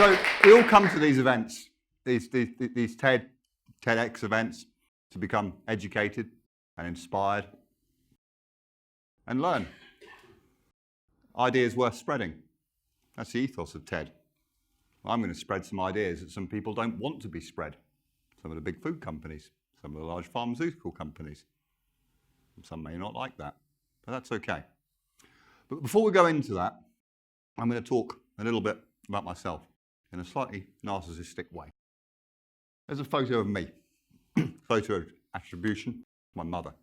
So we all come to these events, these TEDx events, to become educated and inspired and learn. Ideas worth spreading. That's the ethos of TED. I'm going to spread some ideas that some people don't want to be spread. Some of the big food companies, some of the large pharmaceutical companies. Some may not like that, but that's okay. But before we go into that, I'm going to talk a little bit about myself in a slightly narcissistic way. There's a photo of me, photo of attribution, my mother.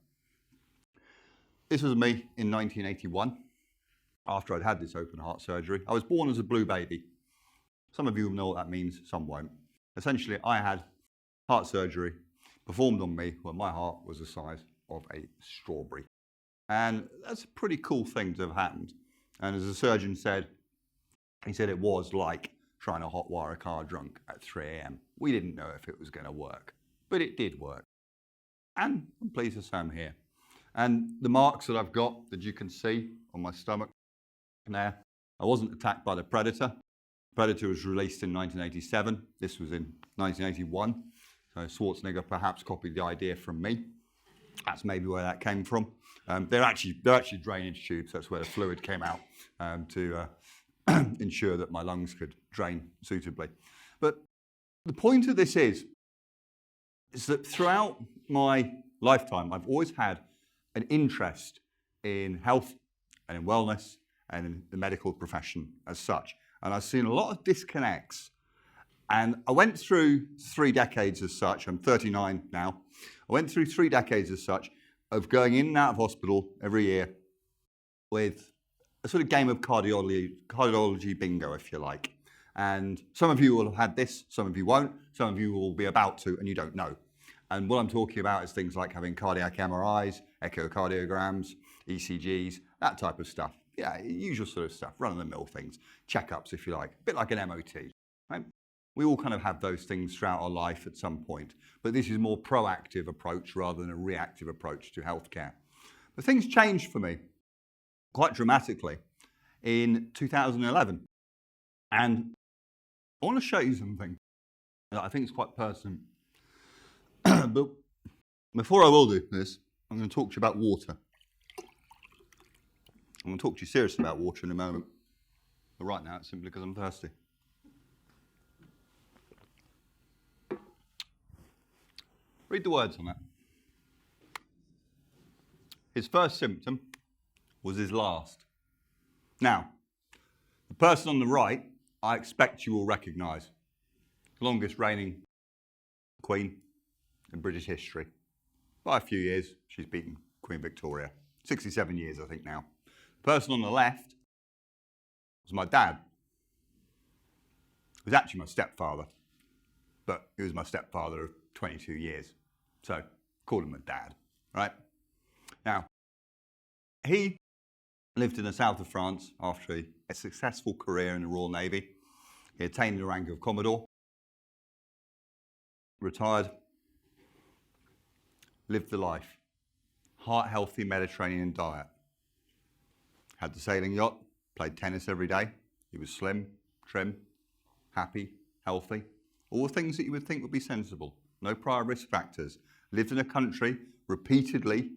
This was me in 1981, after I'd had this open heart surgery. I was born as a blue baby. Some of you will know what that means, some won't. Essentially, I had heart surgery performed on me when my heart was the size of a strawberry. And that's a pretty cool thing to have happened. And as the surgeon said, he said it was like trying to hotwire a car drunk at 3 a.m. We didn't know if it was going to work, but it did work. And I'm pleased to say I'm here. And the marks that I've got that you can see on my stomach there, I wasn't attacked by the Predator. Predator was released in 1987. This was in 1981. So Schwarzenegger perhaps copied the idea from me. That's maybe where that came from. They're actually drainage tubes. That's where the fluid came out to ensure that my lungs could drain suitably. But the point of this is that throughout my lifetime, I've always had an interest in health and in wellness and in the medical profession as such. And I've seen a lot of disconnects. And I went through 3 decades as such. I'm 39 now. I went through 3 decades as such of going in and out of hospital every year with a sort of game of cardiology bingo, if you like. And some of you will have had this, some of you won't, some of you will be about to, and you don't know. And what I'm talking about is things like having cardiac MRIs, echocardiograms, ECGs, that type of stuff. Yeah, usual sort of stuff, run-of-the-mill things, checkups, if you like, a bit like an MOT, right? We all kind of have those things throughout our life at some point, but this is a more proactive approach rather than a reactive approach to healthcare. But things changed for me quite dramatically in 2011. And I want to show you something that I think is quite personal. But before I will do this, I'm going to talk to you about water. I'm going to talk to you seriously about water in a moment. But right now, it's simply because I'm thirsty. Read the words on that. His first symptom was his last. Now, the person on the right, I expect you will recognise. The longest reigning queen in British history. By a few years, she's beaten Queen Victoria. 67 years, I think, now. The person on the left was my dad. He was actually my stepfather, but he was my stepfather of 22 years. So, called him a dad, right? Now, he lived in the south of France after a successful career in the Royal Navy. He attained the rank of Commodore, retired, lived the life, heart-healthy Mediterranean diet. Had the sailing yacht, played tennis every day. He was slim, trim, happy, healthy. All the things that you would think would be sensible. No prior risk factors. Lived in a country repeatedly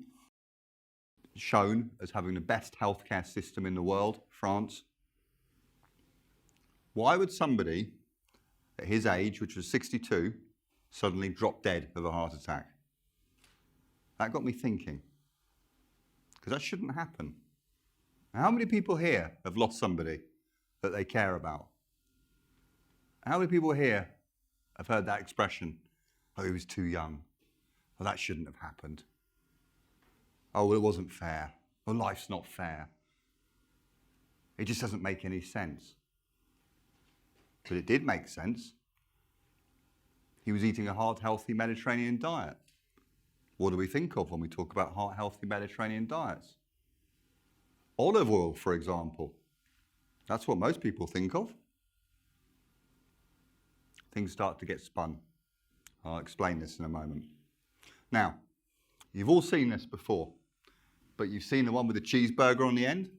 shown as having the best healthcare system in the world, France. Why would somebody at his age, which was 62, suddenly drop dead of a heart attack? That got me thinking, because that shouldn't happen. How many people here have lost somebody that they care about? How many people here have heard that expression, oh, he was too young, oh, that shouldn't have happened, oh, well, it wasn't fair, well, life's not fair. It just doesn't make any sense. But it did make sense. He was eating a heart-healthy Mediterranean diet. What do we think of when we talk about heart-healthy Mediterranean diets? Olive oil, for example. That's what most people think of. Things start to get spun. I'll explain this in a moment. Now, you've all seen this before, but you've seen the one with the cheeseburger on the end?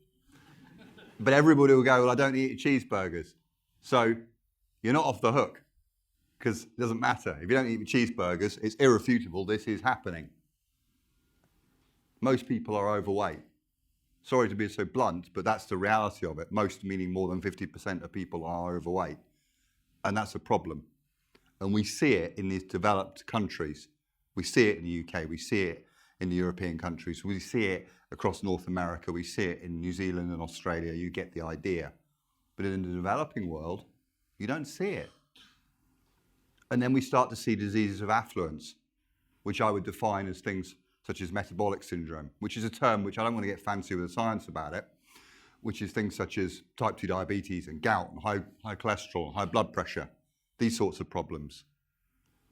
But everybody will go, well, I don't eat cheeseburgers. So you're not off the hook, because it doesn't matter. If you don't eat cheeseburgers, it's irrefutable this is happening. Most people are overweight. Sorry to be so blunt, but that's the reality of it. Most, meaning more than 50% of people, are overweight. And that's a problem. And we see it in these developed countries. We see it in the UK. We see it in the European countries. We see it across North America. We see it in New Zealand and Australia. You get the idea. But in the developing world, you don't see it. And then we start to see diseases of affluence, which I would define as things such as metabolic syndrome, which is a term which I don't want to get fancy with the science about it, which is things such as type 2 diabetes and gout and high cholesterol, high blood pressure, these sorts of problems.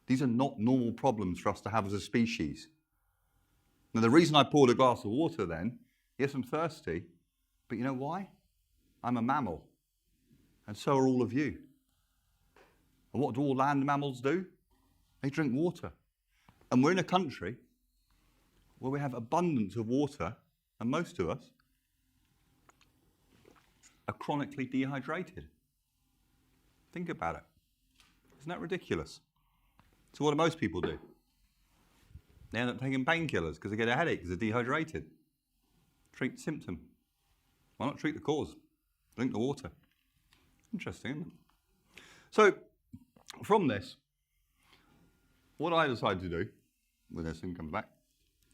These are not normal problems for us to have as a species. Now, the reason I poured a glass of water then, yes, I'm thirsty, but you know why? I'm a mammal, and so are all of you. And what do all land mammals do? They drink water. And we're in a country where we have abundance of water, and most of us are chronically dehydrated. Think about it. Isn't that ridiculous? So what do most people do? They end up taking painkillers because they get a headache because they're dehydrated. Treat the symptom. Why not treat the cause? Drink the water. Interesting, isn't it? So, from this, what I decided to do, when this thing comes back,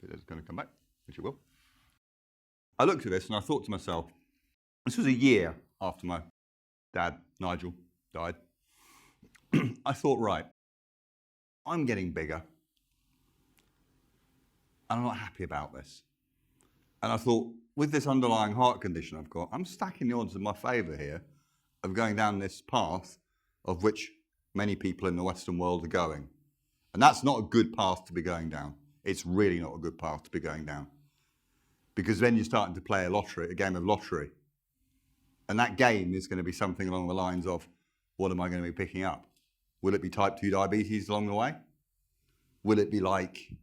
if it's going to come back, which it will, I looked at this and I thought to myself, this was a year after my dad, Nigel, died. I thought, right, I'm getting bigger and I'm not happy about this. And I thought, with this underlying heart condition I've got, I'm stacking the odds in my favour here of going down this path of which many people in the Western world are going. And that's not a good path to be going down. It's really not a good path to be going down. Because then you're starting to play a game of lottery. And that game is going to be something along the lines of, what am I going to be picking up? Will it be type 2 diabetes along the way? Will it be like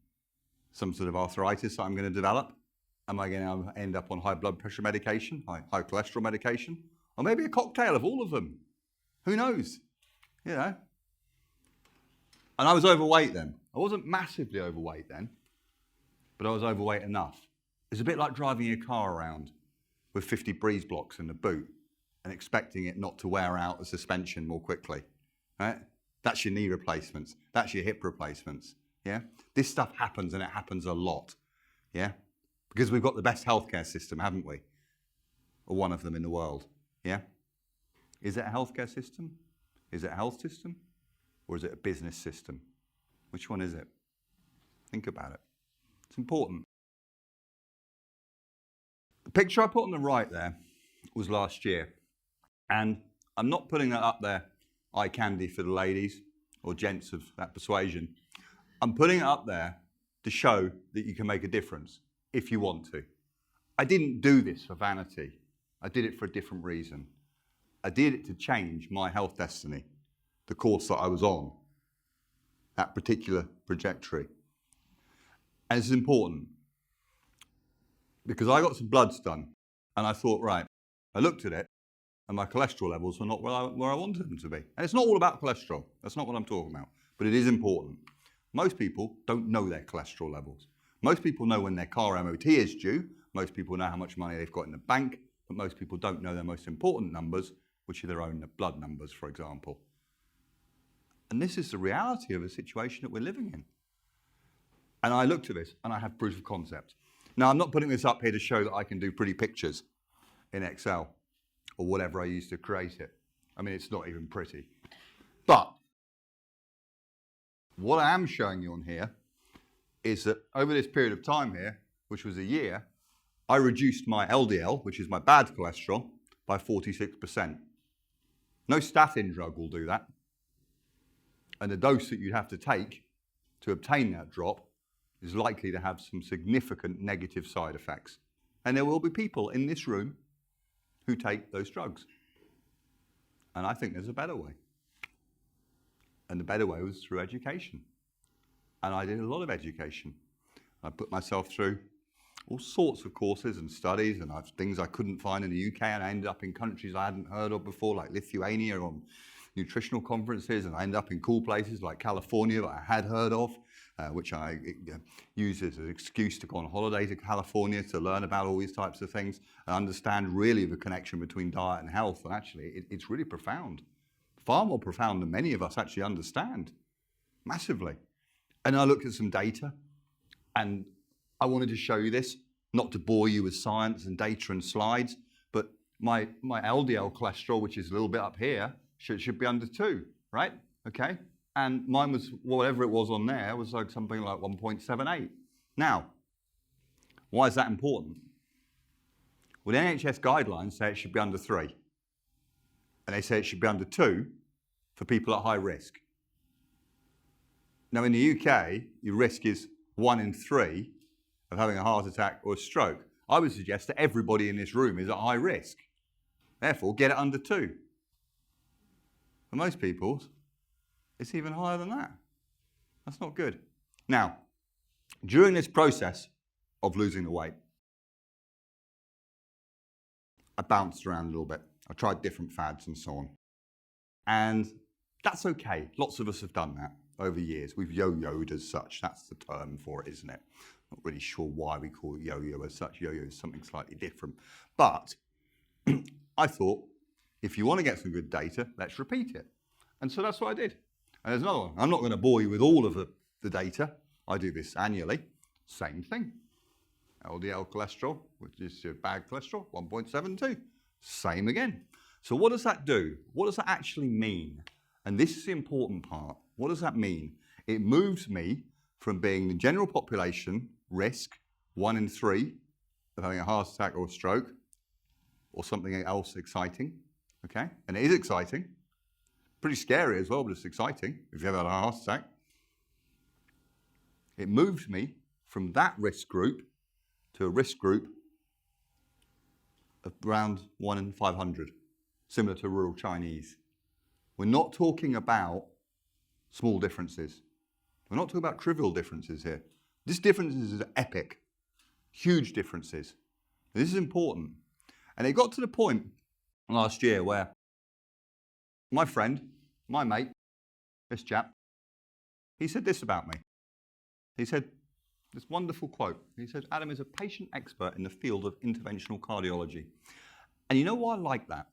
some sort of arthritis that I'm going to develop? Am I going to end up on high blood pressure medication, high cholesterol medication? Or maybe a cocktail of all of them. Who knows? You know. And I was overweight then. I wasn't massively overweight then, but I was overweight enough. It's a bit like driving your car around with 50 breeze blocks in the boot and expecting it not to wear out the suspension more quickly. Right? That's your knee replacements. That's your hip replacements. Yeah? This stuff happens, and it happens a lot. Yeah? Because we've got the best healthcare system, haven't we? Or one of them in the world. Yeah? Is it a healthcare system? Is it a health system? Or is it a business system? Which one is it? Think about it. It's important. The picture I put on the right there was last year. And I'm not putting that up there, eye candy for the ladies or gents of that persuasion. I'm putting it up there to show that you can make a difference if you want to. I didn't do this for vanity. I did it for a different reason. I did it to change my health destiny, the course that I was on, that particular trajectory. And it's important because I got some bloods done and I thought, right, I looked at it and my cholesterol levels were not where I wanted them to be. And it's not all about cholesterol. That's not what I'm talking about. But it is important. Most people don't know their cholesterol levels. Most people know when their car MOT is due. Most people know how much money they've got in the bank. But most people don't know their most important numbers, which are their own blood numbers, for example. And this is the reality of a situation that we're living in. And I looked at this and I have proof of concept. Now, I'm not putting this up here to show that I can do pretty pictures in Excel or whatever I use to create it. I mean, it's not even pretty. But what I am showing you on here is that over this period of time here, which was a year, I reduced my LDL, which is my bad cholesterol, by 46%. No statin drug will do that. And the dose that you'd have to take to obtain that drop is likely to have some significant negative side effects. And there will be people in this room who take those drugs. And I think there's a better way. And the better way was through education. And I did a lot of education. I put myself through all sorts of courses and studies and things I couldn't find in the UK, and I ended up in countries I hadn't heard of before, like Lithuania, on nutritional conferences, and I end up in cool places like California that I had heard of, which I use as an excuse to go on holiday to California to learn about all these types of things and understand really the connection between diet and health. And actually, it's really profound, far more profound than many of us actually understand, massively. And I looked at some data, and I wanted to show you this, not to bore you with science and data and slides, but my LDL cholesterol, which is a little bit up here, should be under 2, right? Okay. And mine was, whatever it was on there, was like something like 1.78. Now, why is that important? Well, the NHS guidelines say it should be under 3. And they say it should be under 2 for people at high risk. Now, in the UK, your risk is 1 in 3 of having a heart attack or a stroke. I would suggest that everybody in this room is at high risk. Therefore, get it under 2. For most people, it's even higher than that. That's not good. Now, during this process of losing the weight, I bounced around a little bit. I tried different fads and so on. And that's okay. Lots of us have done that over years. We've yo-yoed as such. That's the term for it, isn't it? Not really sure why we call it yo-yo as such. Yo-yo is something slightly different. But I thought, if you want to get some good data, let's repeat it. And so that's what I did. And there's another one. I'm not going to bore you with all of the data. I do this annually. Same thing. LDL cholesterol, which is your bad cholesterol, 1.72. Same again. So what does that do? What does that actually mean? And this is the important part. What does that mean? It moves me from being the general population risk, 1 in 3 of having a heart attack or a stroke or something else exciting, okay? And it is exciting. Pretty scary as well, but it's exciting if you've ever had a heart attack. It moves me from that risk group to a risk group of around 1 in 500, similar to rural Chinese. We're not talking about small differences. We're not talking about trivial differences here. This difference is epic, huge differences. And this is important. And it got to the point last year where my friend, my mate, this chap, he said this about me. He said this wonderful quote. He said, Adam is a patient expert in the field of interventional cardiology. And you know why I like that?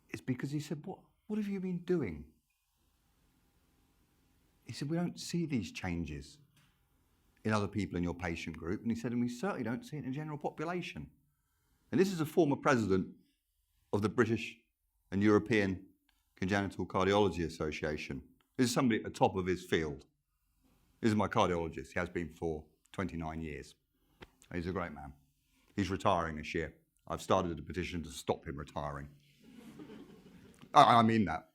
It's because he said, what have you been doing? He said, we don't see these changes in other people in your patient group. And he said, and we certainly don't see it in the general population. And this is a former president of the British and European Congenital Cardiology Association. This is somebody at the top of his field. This is my cardiologist. He has been for 29 years. He's a great man. He's retiring this year. I've started a petition to stop him retiring. I mean that.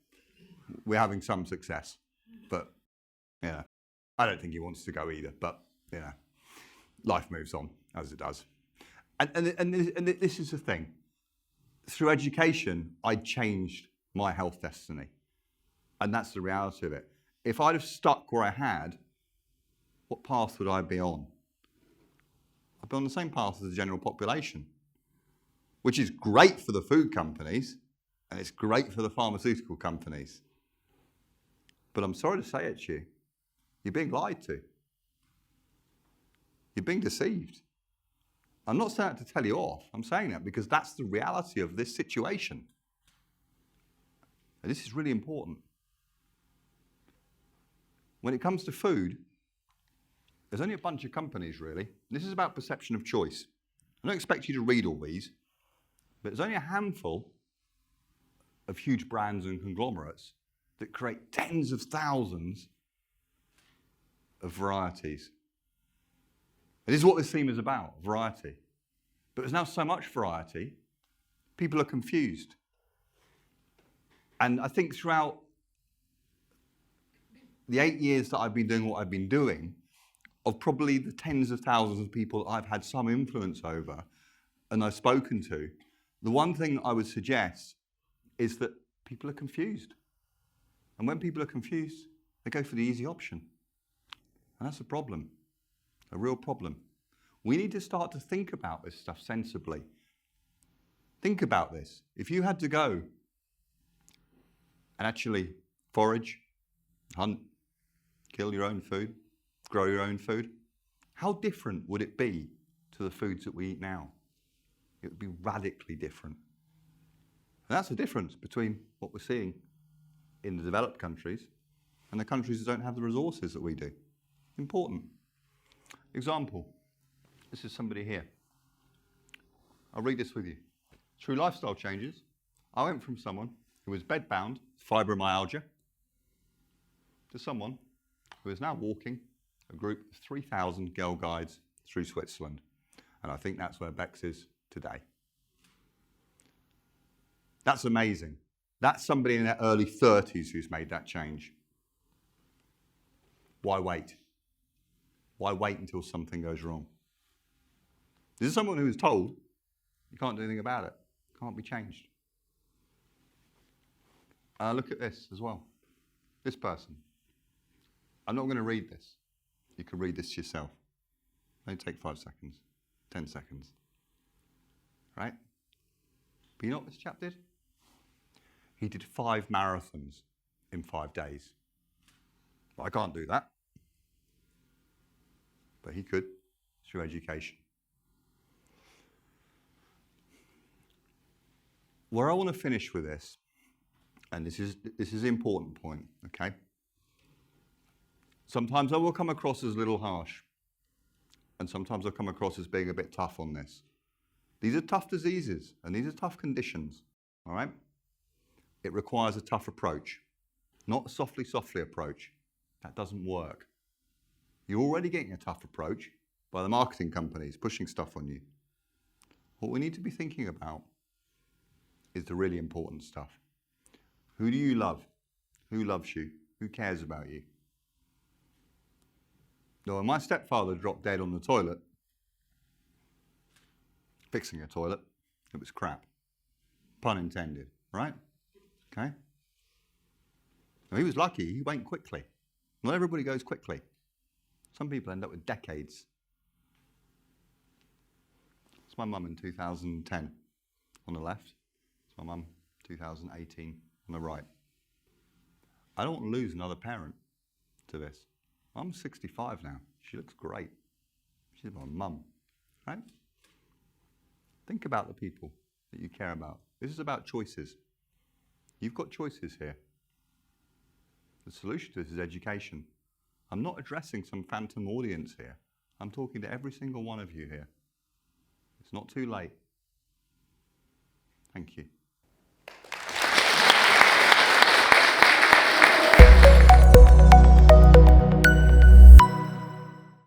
We're having some success. But, yeah, I don't think he wants to go either. But, yeah, life moves on, as it does. And this is the thing. Through education, I changed my health destiny. And that's the reality of it. If I'd have stuck where I had, what path would I be on? I'd be on the same path as the general population, which is great for the food companies, and it's great for the pharmaceutical companies. But I'm sorry to say it to you, you're being lied to. You're being deceived. I'm not saying that to tell you off. I'm saying that because that's the reality of this situation. And this is really important. When it comes to food, there's only a bunch of companies, really. This is about perception of choice. I don't expect you to read all these, but there's only a handful of huge brands and conglomerates that create tens of thousands of varieties. And this is what this theme is about, variety. But there's now so much variety, people are confused. And I think throughout the 8 years that I've been doing what I've been doing, of probably the tens of thousands of people that I've had some influence over and I've spoken to, the one thing I would suggest is that people are confused. And when people are confused, they go for the easy option. And that's a problem, a real problem. We need to start to think about this stuff sensibly. Think about this. If you had to go and actually forage, hunt, kill your own food, grow your own food, how different would it be to the foods that we eat now? It would be radically different. And that's the difference between what we're seeing in the developed countries and the countries that don't have the resources that we do. Important. Example, this is somebody here. I'll read this with you. Through lifestyle changes, I went from someone who was bedbound, fibromyalgia, to someone who is now walking a group of 3,000 Girl Guides through Switzerland. And I think that's where Bex is today. That's amazing. That's somebody in their early 30s who's made that change. Why wait? Why wait until something goes wrong? This is someone who is told you can't do anything about it. It can't be changed. Look at this as well. This person. I'm not going to read this. You can read this yourself. Only take 5 seconds, 10 seconds. Right? But you know what this chap did? He did 5 marathons in 5 days. Well, I can't do that. But he could through education. Where I want to finish with this, and this is the important point, okay? Sometimes I will come across as a little harsh, and sometimes I'll come across as being a bit tough on this. These are tough diseases, and these are tough conditions, all right? It requires a tough approach, not a softly approach. That doesn't work. You're already getting a tough approach by the marketing companies pushing stuff on you. What we need to be thinking about is the really important stuff. Who do you love? Who loves you? Who cares about you? Now, when my stepfather dropped dead on the toilet, fixing a toilet, it was crap. Pun intended, right? Okay? Now, he was lucky, he went quickly. Not everybody goes quickly. Some people end up with decades. It's my mum in 2010 on the left. It's my mum 2018 on the right. I don't want to lose another parent to this. I'm 65 now. She looks great. She's my mum, right? Think about the people that you care about. This is about choices. You've got choices here. The solution to this is education. I'm not addressing some phantom audience here. I'm talking to every single one of you here. It's not too late. Thank you.